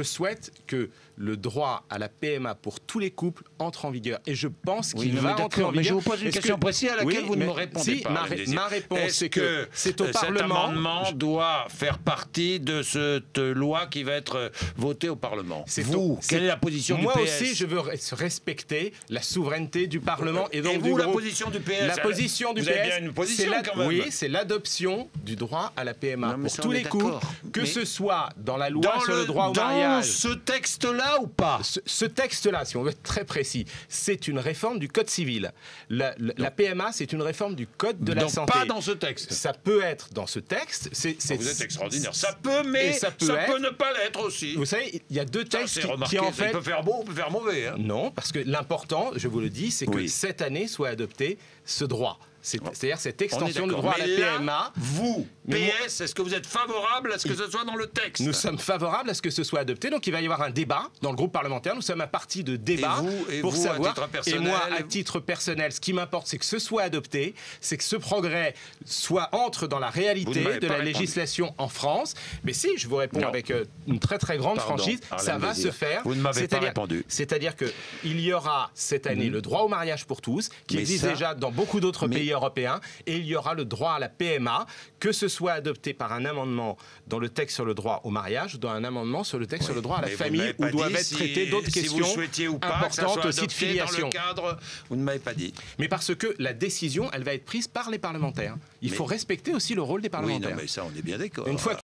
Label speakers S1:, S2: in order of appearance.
S1: Je souhaite que le droit à la PMA pour tous les couples entre en vigueur. Et je pense qu'il va entrer en vigueur.
S2: Mais je vous pose une question précise à laquelle vous ne me répondez pas.
S1: Ma réponse, c'est que c'est au Parlement.
S2: Cet amendement doit faire partie de cette loi qui va être votée au Parlement. Quelle est la position du PS?
S1: Moi aussi, je veux respecter la souveraineté du Parlement. Et donc,
S2: vous, la position du PS?
S1: La position du PS,
S2: vous avez bien une position quand même.
S1: Oui, c'est l'adoption du droit à la PMA pour tous les couples, que ce soit dans la loi sur le droit au mariage.
S2: Dans ce texte-là ou pas?
S1: Ce texte-là, si on veut être très précis, c'est une réforme du Code civil. La PMA, c'est une réforme du Code de la santé.
S2: Pas dans ce texte.
S1: Ça peut être dans ce texte.
S2: Vous êtes extraordinaire. Ça peut, mais ça peut ne pas l'être aussi.
S1: Vous savez, il y a deux textes qui en fait...
S2: Il peut faire beau, on peut faire mauvais. Hein.
S1: Non, parce que l'important, je vous le dis, c'est que cette année soit adopté ce droit. C'est-à-dire cette extension du droit à la PMA.
S2: Vous, PS, est-ce que vous êtes favorable à ce que ce soit dans le texte?
S1: Nous sommes favorables à ce que ce soit adopté. Donc il va y avoir un débat dans le groupe parlementaire. Nous sommes à partie de débat pour savoir. Et moi, à titre personnel, ce qui m'importe, c'est que ce soit adopté, c'est que ce progrès entre dans la réalité de la législation en France. Mais si, je vous réponds avec une très très grande franchise, ça va se faire.
S2: Vous ne m'avez pas répondu.
S1: C'est-à-dire qu'il y aura cette année le droit au mariage pour tous, qui existe déjà dans beaucoup d'autres pays européens, et il y aura le droit à la PMA, que ce soit adopté par un amendement dans le texte sur le droit au mariage ou dans un amendement sur le texte sur le droit à la famille, où doivent être traitées d'autres questions importantes aussi de filiation.
S2: Vous ne m'avez pas dit.
S1: Mais parce que la décision, elle va être prise par les parlementaires. Il faut respecter aussi le rôle des parlementaires.
S2: Oui, non, mais ça, on est bien d'accord.